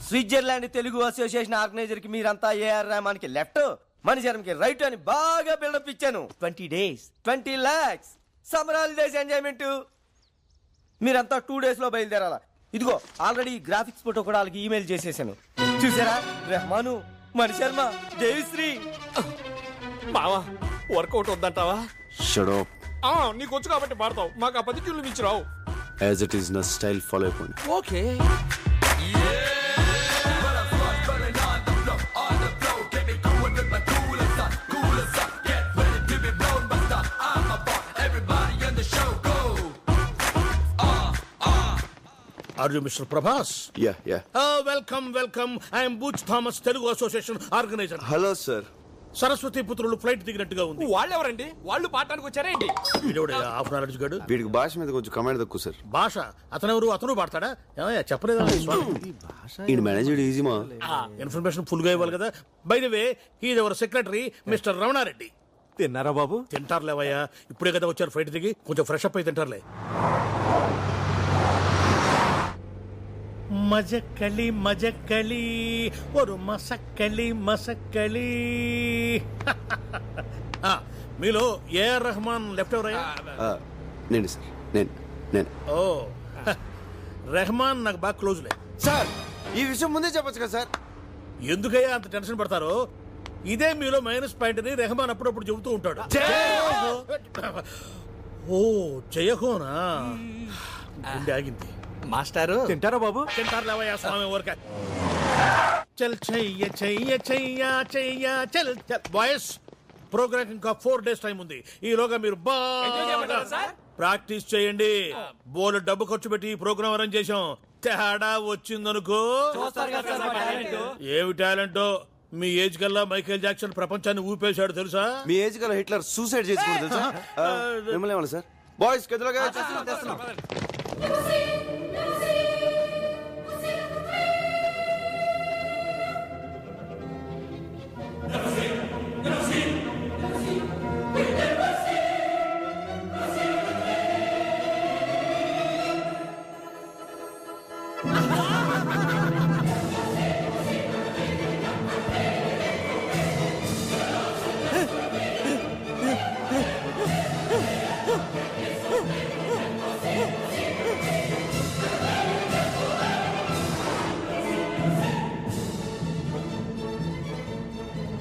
Switzerland Telugu association organizer కి మీరంతా AR Rahman కి లెఫ్ట్, మణిశరం కి రైట్ అని బాగా బిల్డప్ ఇచ్చాను. 20 days 20 lakhs summer holidays enjoyment. మీరంతా 2 days లో బయలుదేరాలా. ఇదిగో ఆల్రెడీ గ్రాఫిక్స్ ఫోటో కూడా వాళ్ళకి ఈమెయిల్ చేసేసాను. చూసారా, రెహమాను, మణిశర్మ, దేవిశ్రీ. బావా వర్కౌట్ వద్దంటావా? Shut up. నీకు వచ్చు కాబట్టి పాడతావు, మాకు ఆ 10 ట్యూన్లు ఇచ్చి రావు. యాజ్ ఇట్ ఈస్ నా స్టైల్ ఫాలో అయిపోండి. Okay. Are you Mr. Prabhas? Yeah. Welcome. I am Butch Thomas, Telugu Association organizer. Hello sir. Saraswati పుత్రులు ఫ్లైట్ దిగినట్టుగా ఉంది. వాళ్ళెవరండి? వాళ్ళు పాడటానికి వచ్చారేంటి? హాఫ్ నాలెడ్జ్ గాడు. వీడికి భాష మీద కొంచెం కమాండ్ తక్కువ సార్. భాష అతనెవరు? అతను పాడతాడా? ఏమయ్యా చెప్పలేదా? ఈ మేనేజర్ ఈజీమా. ఇన్ఫర్మేషన్ ఫుల్ గా ఇవ్వాలి కదా. By the way, he is our secretary mister Ramana Reddy. తిన్నారా బాబు? తింటారులేవయ్యా, ఇప్పుడే కదా వచ్చారు ఫ్లైట్ దిగి, కొంచెం ఫ్రెష్ అప్ అయి తింటారులే. మజక్కలి ఒక మసక్కలి. మీలో ఏఆర్ రెహమాన్ లెఫ్ట్ ఎవరయ్యా? నేను సార్, నేను. ఓ రెహమాన్ నాకు బాగా క్లోజ్లే. సార్ ఈ విషయం ముందే చెప్పొచ్చు కదా సార్. ఎందుకయ్యా అంత టెన్షన్ పడతారో? ఇదే మీలో మైనస్ పాయింట్ అని రెహమాన్ అప్పుడప్పుడు చెబుతూ ఉంటాడు. ఓ జయహోనా, గుండె ఆగింది. మాస్టారు తింటారా బాబు? తింటారులేవయ్యా స్వామి ఊరికే. చల్ చెయ్య చల్ బాయ్స్, ప్రోగ్రామ్ ఇంకా 4 days టైం ఉంది. ఈలోగా మీరు బాగా ప్రాక్టీస్ చేయండి. బోలు డబ్బు ఖర్చు పెట్టి ఈ ప్రోగ్రామ్ అరేంజ్ చేశాం. తేడా వచ్చిందనుకో. ఏమి టాలెంటో. మీ ఏజ్ కల్లా మైకేల్ జాక్సన్ ప్రపంచాన్ని ఊపేశాడు తెలుసా? మీ ఏజ్ కల్లా హిట్లర్ సూసైడ్ చేసుకుంటారు తెలుసా? మిమ్మల్ని ఏమన్నా సార్? బాయ్స్ గదిలోగా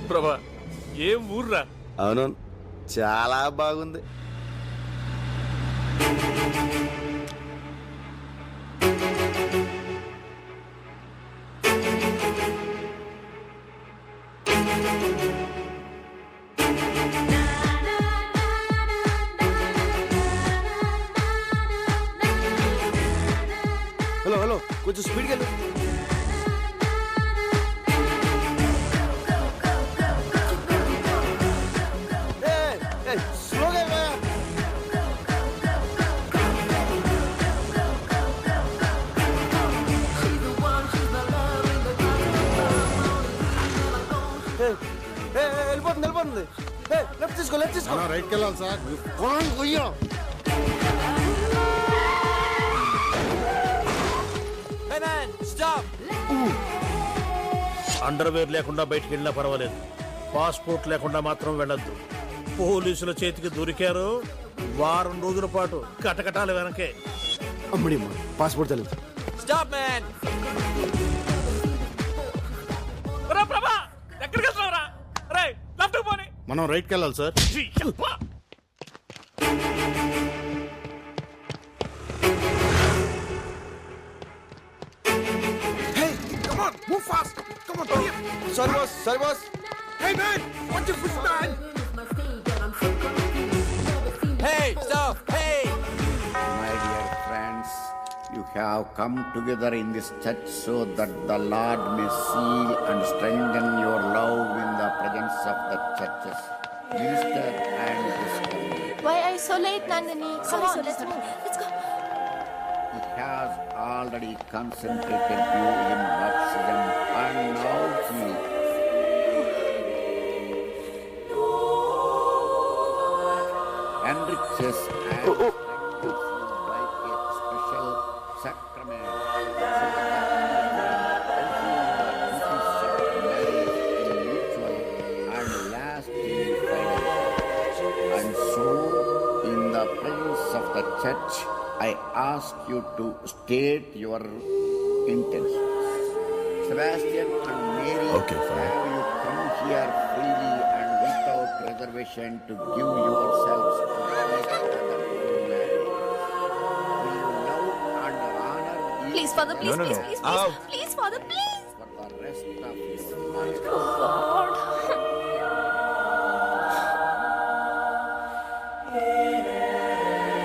ప్రభా, ఏం ఊర్రా? అవును, చాలా బాగుంది. హలో కొంచెం స్పీడ్గా వెళ్ళు. వెళ్ళిపోతుంది. లెఫ్ట్ తీసుకో. రైట్కి వెళ్ళాలి సార్. అండర్వేర్ లేకుండా బయటికి వెళ్ళినా పర్వాలేదు, పాస్పోర్ట్ లేకుండా మాత్రం వెళ్ళొద్దు. పోలీసుల చేతికి దొరికారు, వారం రోజుల పాటు కటకటాల వెనకే. అమ్మడి పాస్పోర్ట్ తెలియదు. Stop man. ప్రభా ఎక్కడికి వెళ్తున్నావురా? రే లెఫ్ట్ పోనీ. మనం రైట్కి వెళ్ళాలి sir. Move fast! Come on, sorry boss. Hey man, what's your push man? Hey, stop! Hey! My dear friends, you have come together in this church so that the Lord may seal and strengthen your love in the presence of the churches. Minister and discovery. Why are you so late, Nandini? Come on, let's move. Let's go. He has already concentrated you in baptism and now he enriches and strengthens you by a special sacrament so that you can church, I ask you to state your intentions. Sebastian and Mary, Okay, fine. have you come here freely and without reservation to give yourselves to each other in marriage? Will you love and honor each Please, Father, please, No, no, please, no. please, Out. please, please, Father, please. for the rest of your life? God.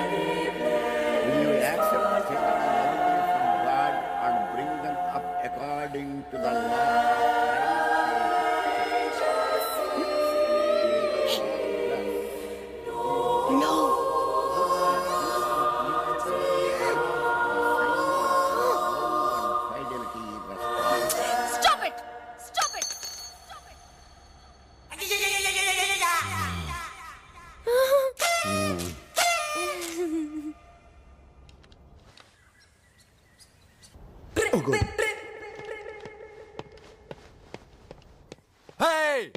Will you accept children lovingly from God and bring them up according to the law of No. fidelity, respect? Stop it. Stop it. Stop it. Hey!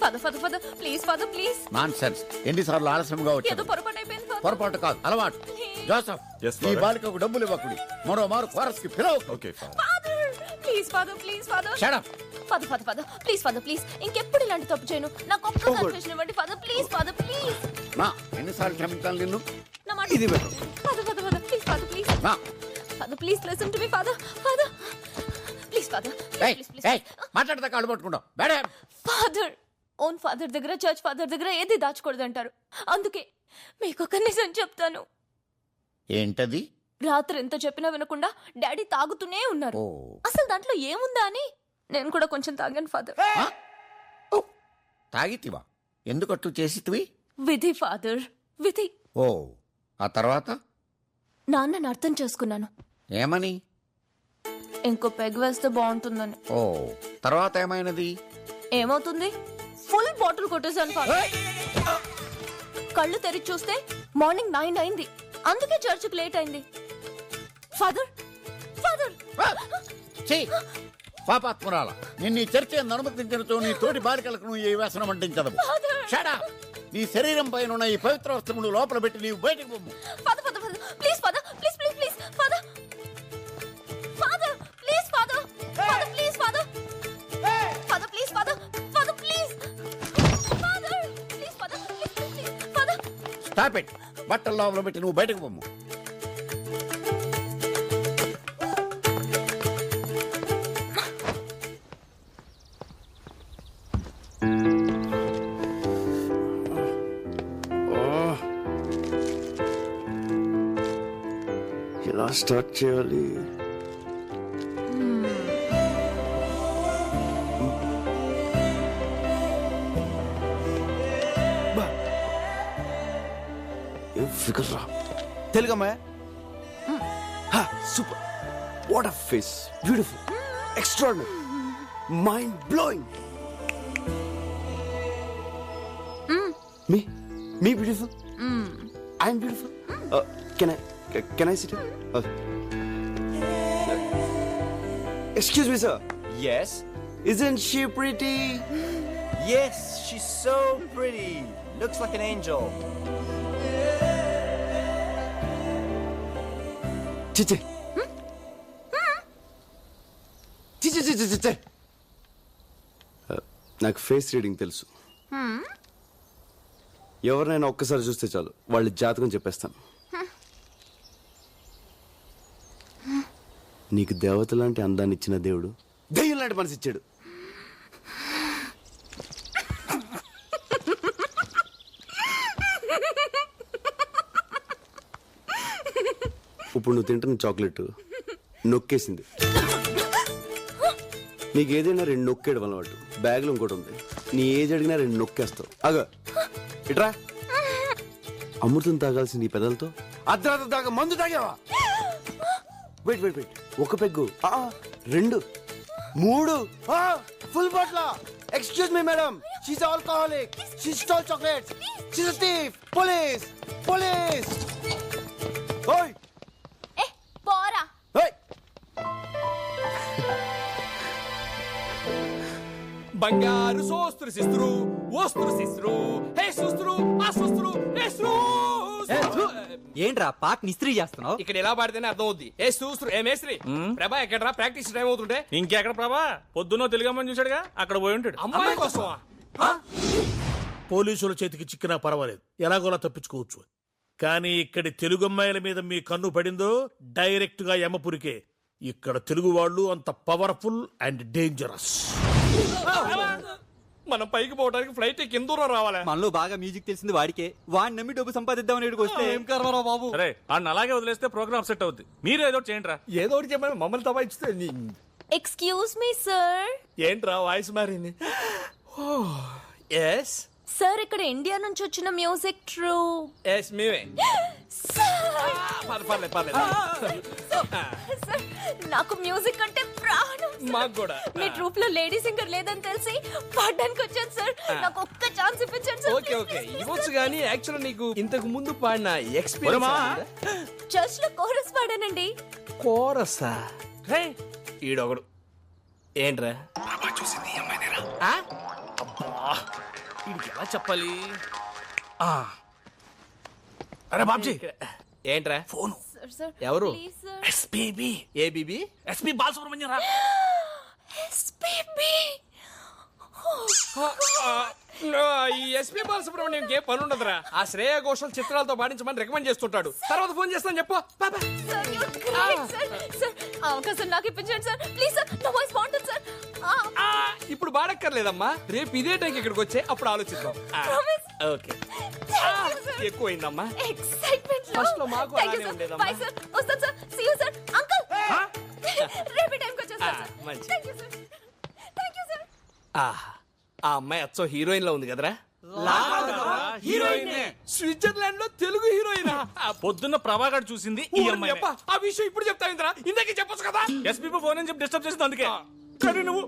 Father, Father, Father, please, Father, please. Nonsense ఎన్నిసార్లు ఆలస్యంగా ఏదో వచ్చాడు పొరపాటు అయిపోయింది Father. పొరపాటు కాదు అలవాటు Joseph Yes, ఈ Father. బాలికకు డబ్బులు ఇవ్వకుడి మరో మారు కోరస్ కి పిలవ okay father Father, please, Father, please, Father. Shut up Father, Father, Father, please, Father, please. ఇంకెప్పుడు ఇలాంటి తప్పు చేయను. నాకు ఒక్క కన్ఫెషన్ ఇవ్వండి Father, please, Father, please. నా ఎన్నిసార్లు క్షమించాలి నిన్ను నా మాట ఇది Father, Father, Father, please, Father, please. నా Father, please listen to me, Father. Father, please, Father, ఏయ్ please, please, ఏయ్ మాట్లాడదా కాళ్ళు పట్టుకుంటావు బేడే Father, ఓన్ ఫాదర్ దగ్గర చర్చ్ ఫాదర్ దగ్గర ఏది దాచకూడదు అంటారు. అందుకే మీకు ఒక నిజం చెప్తాను. ఏంటది రాత్రి ఎంత చెప్పినా వినకుండా డాడీ తాగుతూనే ఉన్నారు. ఓ అసలు దాంట్లో ఏముందా అని నేను కూడా కొంచెం తాగాను ఫాదర్. ఆ? ఓ, తాగితివా ఎందుకట్టు చేసితివి విధి ఫాదర్, విధి. ఓ ఆ తర్వాత నాన్నని అర్థం చేసుకున్నాను. ఏమని ఇంకో పెగ్ వేస్తే బాగుంటుందని. ఓ తర్వాత ఏమైనది ఏమవుతుంది? ఫుల్ బాటిల్ కొట్టేశాను ఫాదర్. కళ్ళు తెరిచి చూస్తే మార్నింగ్ 9 అయింది. అందుకే చర్చికి లేట్ అయింది. ఫాదర్, ఫాదర్, ఛీ! పాపాత్మురాల నిన్ను ఈ చర్చ అనుమతించడంతో నీ తోటి బాలికలకు నువ్వు ఈ వ్యసనం అంటించదు Father. షడా నీ శరీరం పైన ఉన్న ఈ పవిత్ర వస్త్రములు లోపల పెట్టి నీవు బయటకు పొమ్ము father, father, father, please father, please, please, please, father, father, please, father, father, please, father, father, please, father, father, please, father, please, father, please, please, please, father. Stop it బట్టల లోపల పెట్టి నువ్వు బయటకు పొమ్ము ఎలా స్టార్ట్ చేయాలి ఏం ఫిగర్ రా తెలుగమ్మా super what a face beautiful extraordinary mind blowing me beautiful I'm beautiful can I sit excuse me sir Yes? isn't she pretty Yes, she's so pretty. Looks like an angel. చిచ్చే చిచ్చే నాకు face reading తెలుసు ఎవరినైనా ఒక్కసారి చూస్తే చాలు వాళ్ళ జాతకం చెప్పేస్తాను నీకు దేవత లాంటి అందాన్ని ఇచ్చిన దేవుడు దెయ్యం లాంటి మనసు ఇచ్చాడు ఇప్పుడు నువ్వు తింటున్న చాక్లెట్ నొక్కేసింది నీకు ఏదైనా 2 నొక్కేయడం అలవాటు బ్యాగ్లో ఇంకోటి ఉంది నీ ఏజ్ అడిగినా 2 నొక్కేస్తావు అగ ఇట్రా అమృతం తాగాల్సింది ఈ పెదలతో అర్ధరాత్రి దాకా మందు తాగావా వెయిట్ వెయిట్ వెయిట్ ఒక peg 2 3 full Batla excuse me madam she's alcoholic she stall chocolates she's thief police police ఓయ్ ఏ పోరా. ఓయ్ బంగారు సోస్త్రు సిస్త్రు ఓస్త్రు సిస్త్రు హే సుస్త్రు ఆ సుస్త్రు హే ఏంట్రా పాటని ఇస్త్రీ చేస్తున్నావు? ఇక్కడ ఎలా పాడితేనే అర్థం అవుద్ది. ఏ సూస్త్రు ఏ మేస్త్రి ప్రభా ఎక్కడరా ప్రాక్టీస్ టైం అవుతుంటే ఇంకెక్కడ ప్రభా పొద్దున్నో తెలుగమ్మని చూశాడుగా అక్కడ పోయి ఉంటాడు. అమ్మాయి కోసమా? పోలీసుల చేతికి చిక్కినా పర్వాలేదు, ఎలాగోలా తప్పించుకోవచ్చు. కానీ ఇక్కడి తెలుగు అమ్మాయిల మీద మీ కన్ను పడిందో డైరెక్ట్ గా యమపురికే. ఇక్కడ తెలుగు వాళ్ళు అంత పవర్ఫుల్ అండ్ డేంజరస్. మనం పైకి పోవడానికి ఫ్లైట్ కింద దూరం రావాలా? మనలో బాగా మ్యూజిక్ తెలిసింది వాడికే. వాడిని నమ్మి డబ్బు సంపాదిద్దామని ఇక్కడికి వస్తే ఏం కర్మరా బాబు. అరే అన్న అలాగే వదిలేస్తే ప్రోగ్రామ్ సెట్ అవుద్ది. మీరు ఏదో చేయండి రా. ఏదో ఒకటి చెప్పండి, మమ్మల్ని తప్పించితే. Excuse me sir. ఏంట్రా వాయిస్ మారింది? ఎస్ సార్, ఇక్కడ ఇండియా నుంచి వచ్చిన మ్యూజిక్ ట్రూప్. ఎస్ మేమే. పర్లేదు. సార్, నాకు మ్యూజిక్ అంటే ప్రాణం. మాకు కూడా. మీ ట్రూప్ లో లేడీ సింగర్ లేదని తెలిసి పాడడానికి వచ్చాను సార్. నాకు ఒక్క ఛాన్స్ ఇప్పించండి సార్. ఓకే ఇవ్వచ్చు కానీ యాక్చువల్ నీకు ఇంతకు ముందు పాడిన ఎక్స్పీరియన్స్. చర్చ్ లో కోరస్ పాడానండి. కోరసా? ఈడొకడు ఏంట్రా వీడికి ఎలా చెప్పాలి? అరే బాబ్జీ ఏంట్రా ఫోన్. సార్ ఎవరు? Please sir. SPB ABB SP Balasubrahmanyam రా. ఎస్పీబీ. ఈ ఎస్పీ బాలసుబ్రహ్మణ్యం ఏ పని ఉండదురా. ఆ శ్రేయ ఘోషల్ చిత్రాలతో పాడించమని రికమెండ్ చేస్తుంటాడు. తర్వాత ఫోన్ చేస్తాను చెప్పు. Sir you're great, sir. Sir, అవకాశం నాకు ఇప్పించండి సార్. ప్లీజ్ సార్, నా వాయిస్ బాగుంటుంది సార్. ఇప్పుడు పాడక్కర్లేదమ్మా, రేపు ఇదే టైంకి ఇక్కడికి వచ్చే అప్పుడు ఆలోచిద్దాం. Promise. ఓకే ఎక్కువైందమ్మా. ఎక్సైట్మెంట్ First లో మాకు అలానే ఉండేదమ్మా. బై సార్, వస్తాను sir. See you sir. Uncle రేపు టైంకి వచ్చేస్తాను సార్. మంచి. Thank you sir. Thank you sir. ఆ అమ్మాయి అచ్చో హీరోయిన్ లో ఉంది కదరా. హీరోయిన్ స్విట్జర్లాండ్ లో తెలుగు హీరోయిన్. పొద్దున్న ప్రభాకర్ చూసింది ఈ అమ్మాయి. ఆ విషయం ఇప్పుడు చెప్తావిందిరా, ఇందాకే చెప్పొచ్చు కదా. ఎస్పీ ఫోన్ అని చెప్పి డిస్టర్బ్ చేసింది అందుకే. కానీ నువ్వు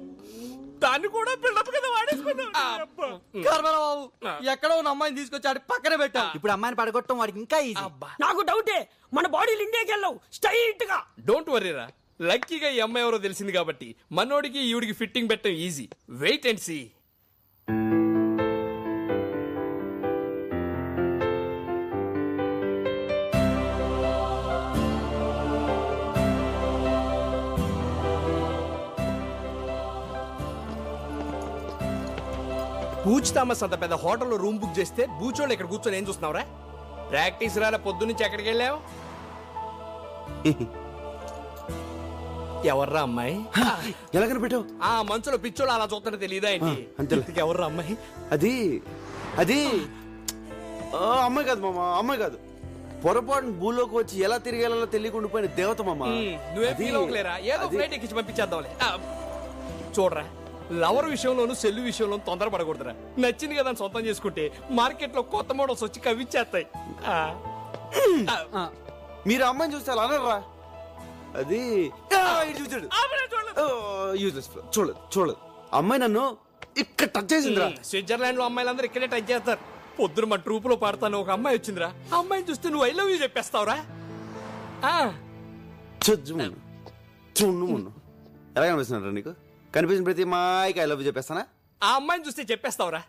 దాన్ని కూడా బిల్డప్ కదా వాడేసుకున్నావు. కర్మరా బాబు, ఎక్కడో ఉన్న అమ్మాయిని తీసుకొచ్చాడు పక్కన పెట్టా. ఇప్పుడు అమ్మాయిని పడగొట్టడం వాడికి ఇంకా ఈజీ. నాకు డౌటే, మన బాడీలు ఇండియాకి వెళ్ళవు స్ట్రైట్ గా. డోంట్ వరీరా, లక్కీగా ఈ అమ్మాయి ఎవరో తెలిసింది కాబట్టి మనోడికి ఈవిడికి ఫిట్టింగ్ పెట్టడం ఈజీ. Wait and see. బూచ్ థామస్ అంత పెద్ద హోటల్లో రూమ్ బుక్ చేస్తే బూచోళ్ళు ఇక్కడ కూర్చొని ఏం చూస్తున్నావురా? ప్రాక్టీస్ రాలే, పొద్దు నుంచి ఎక్కడికి వెళ్ళావు? ఎవర్రా అమ్మాయి? ఎలా కనిపెట్టావు? ఆ మంచులో పిచ్చోళ్ళు అలా చూస్తుంటే తెలియదా ఏంటి? అంతేలే. ఎవర్రా అమ్మాయి? అది అది అమ్మాయి కాదు మామ, అమ్మాయి కాదు. పొరపాటున భూలోకి వచ్చి ఎలా తిరిగేలా తెలియకుండా పోయిన దేవత మామ. నువ్వే అది- ఫీల్ అవ్వలేరా? ఏదో అది- ఫ్లైట్ ఎక్కించి పంపించేద్దాంలే. చూడరా, లవర్ విషయంలోను సెల్లు విషయంలోను తొందరపడకూడదురా. నచ్చింది కదా అని సొంతం చేసుకుంటే మార్కెట్ లో కొత్త మోడల్స్ వచ్చి కవిచ్చేస్తాయి. మీరు అమ్మాయిని చూస్తే అలా అనరా? అది ఇటు చూచాడు. Useless fellow. చూడలేదు. అమ్మాయి నన్ను ఇక్కడ టచ్ చేసిందిరా. స్విట్జర్లాండ్ లో అమ్మాయిలందరూ ఇక్కడే టచ్ చేస్తారు. పొద్దున మా ట్రూప్ లో పాడతాను ఒక అమ్మాయి వచ్చిందిరా. ఆ అమ్మాయిని చూస్తే నువ్వు ఐ లవ్ యూ చెప్పేస్తావురా. చూడు మొన్న ఎలా కనిపిస్తున్నారా నీకు? కనిపించిన ప్రతి మాయకి ఐ లవ్ యూ చెప్పేస్తానా? ఆ అమ్మాయిని చూస్తే చెప్పేస్తావురా?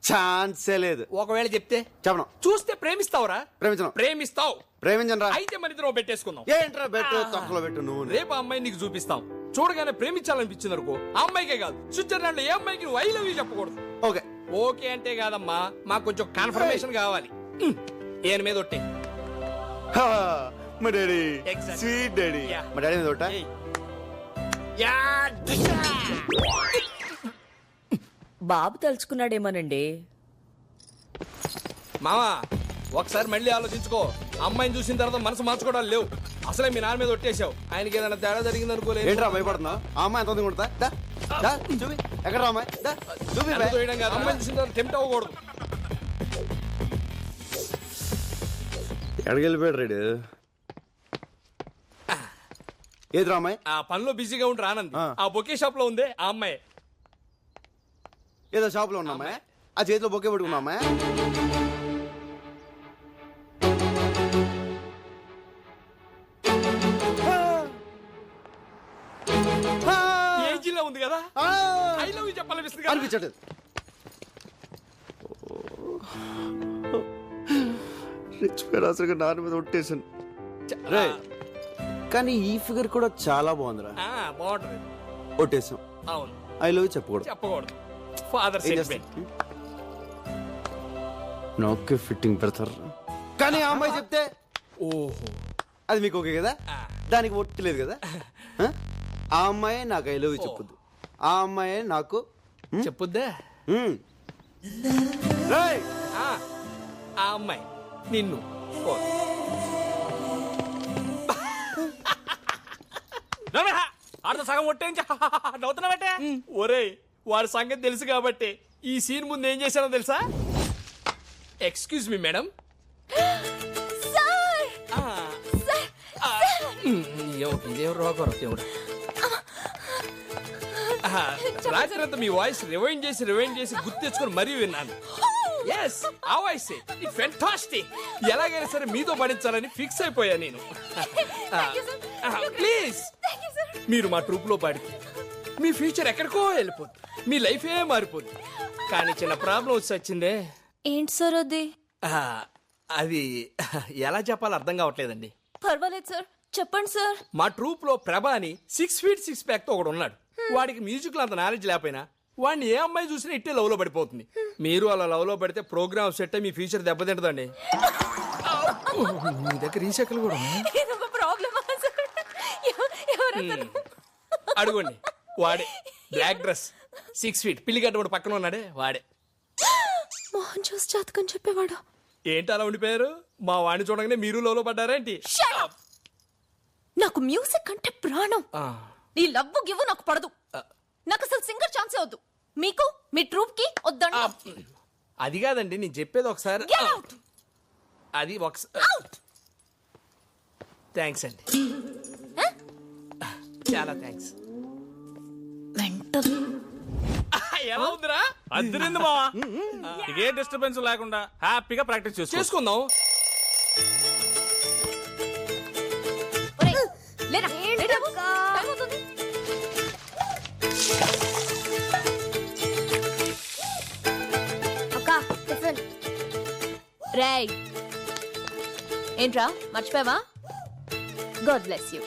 ఛాన్సే లేదు. ఒకవేళ చెప్తే చెప్పను. చూస్తే ప్రేమిస్తావురా? ప్రేమించను. ప్రేమిస్తావు. ప్రేమించను. అయితే మన ఇద్దరం పెట్టేసుకుందాం. ఏంట్రా బెట్టు తొక్కలో పెట్టు నువ్వు. రేపు ఆ అమ్మాయి నీకు చూపిస్తాం. చూడగానే ప్రేమించాలనిపించింది అనుకో, ఆ అమ్మాయికే కాదు స్విట్జర్లాండ్ లో ఏ అమ్మాయికి నువ్వు ఐ లవ్ యూ చెప్పకూడదు. ఓకే ఓకే అంటే కాదమ్మా, మాకు కొంచెం కన్ఫర్మేషన్ కావాలి. ఏన్ మీద ఒట్టే. మా daddy Exactly. Sweet daddy. Yeah. మా డాడీ మీద ఒకటా? ఏయ్. యా, దిశా. బాబు తలుచుకున్నాడేమోనండి. మామా ఒకసారి మళ్ళీ ఆలోచించుకో. అమ్మాయిని చూసిన తర్వాత మనసు మార్చుకోవడాలు లేవు. అసలే మీ నాన్న మీద ఒట్టేశావు. ఆయనకి ఏదైనా తేడా జరిగింది అనుకోలేదు. ఏంట్రా భయపడుతున్నావు? ఆ అమ్మాయి ఎంత కొడతా? చూపి ఎక్కడ అమ్మాయి? దా, చూపి బే. అమ్మాయిని చూసిన తర్వాత టెంప్ట్ అవ్వకూడదు. ఎక్కడికి వెళ్ళిపోయాడు రేడు? ఏదిరా అమ్మాయి? ఆ పనిలో బిజీగా ఉండి రానంది. ఆ. ఆ బొకే షాప్ లో ఉందే ఆ అమ్మాయి. ఏదో షాప్ లో ఉన్నా అమ్మాయి? ఆ చేతిలో బొకే పెట్టుకున్నా అమ్మాయి? ఏజీలో ఉంది కదా. ఐ లవ్ లవ్ యూ చెప్పాలనిపిస్తుంది కదా. అనిపించట్లేదు. రిచ్ పేరాసరిగా నాన్న మీద ఒట్టేశాను. రే, కానీ ఈ ఫిగర్ కూడా చాలా బాగుందిరా. బాగుంటది. ఒట్టేసాం. అవును, ఐ లవ్ చెప్పకూడదు. చెప్పకూడదు. ఫాదర్ ఏం సెంటిమెంట్. చేస్తాం? నాకే ఫిట్టింగ్ పెడతారు. కానీ ఆ అమ్మాయి చెప్తే ఓహో, అది మీకు ఓకే కదా? దానికి ఒట్టలేదు కదా? ఆ అమ్మాయి నాకు ఐ లవ్ యూ చెప్పొద్దు. ఆ అమ్మాయి నాకు చెప్పుద్దా? రేయ్, ఆ అమ్మాయి నిన్ను. ఆడతో సగం ఒట్టేంచా నవ్వుతున్నావటే. ఒరేయ్, వాడి సంగతి తెలుసు కాబట్టి ఈ సీన్ ముందు ఏం చేశానో తెలుసా? Excuse me madam. రాత్రి అంతా మీ వాయిస్ రివైండ్ చేసి గుర్తు తెచ్చుకొని మరీ విన్నాను. ఎస్, ఆ వాయిస్ ఇట్ ఫెంటాస్టిక్. ఎలాగైనా సరే మీతో పడించాలని ఫిక్స్ అయిపోయా నేను. ప్లీజ్, మీరు మా ట్రూప్ లో పాడితే మీ ఫ్యూచర్ ఎక్కడికో వెళ్ళిపోద్ది, మీ లైఫే మారిపోద్ది. కానీ చిన్న ప్రాబ్లం వచ్చి వచ్చిందే. ఏంటి సార్ అది? అది ఎలా చెప్పాలో అర్థం కావట్లేదండి. పర్వాలేదు సార్, చెప్పండి సార్. మా ట్రూప్ లో ప్రభా అని 6 feet 6 pack తో ఒకడు ఉన్నాడు. వాడికి మ్యూజిక్ లో అంత నాలెడ్జ్ లేకపోయినా వాడిని ఏ అమ్మాయి చూసినా ఇట్టే లవ్ లో పడిపోతుంది. మీరు అలా లవ్ లో పడితే ప్రోగ్రామ్ సెట్ అయ్యి మీ ఫ్యూచర్ దెబ్బతింటదండి. మీ దగ్గర ఈ చెక్కలు కూడా అడుగుండి. వాడే బ్లాక్ డ్రెస్ 6 feet పిల్లిగడ్డ వాడు పక్కన ఉన్నాడే వాడే. మోహన్ చూసి జాతకం చెప్పేవాడు. ఏంటి అలా ఉండిపోయారు? మా వాడిని చూడగానే మీరు లవ్ లో పడ్డారేంటి? నాకు మ్యూజిక్ అంటే ప్రాణం. నీ లవ్వు గివ్వు నాకు పడదు. నాకు అసలు సింగర్ ఛాన్సే వద్దు. మీకు మీ ట్రూప్ కి వద్దండి. అది కాదండి, నేను చెప్పేది ఒకసారి. అది ఒకసారి. థ్యాంక్స్ అండి, చాలా థ్యాంక్స్. ఎలా ఉందిరా? అద్దరింది మావా. ఏ డిస్టర్బెన్స్ లేకుండా హ్యాపీగా ప్రాక్టీస్ చేసుకుందాం. రేయ్, ఏంట్రా మర్చిపోయావా? God bless you.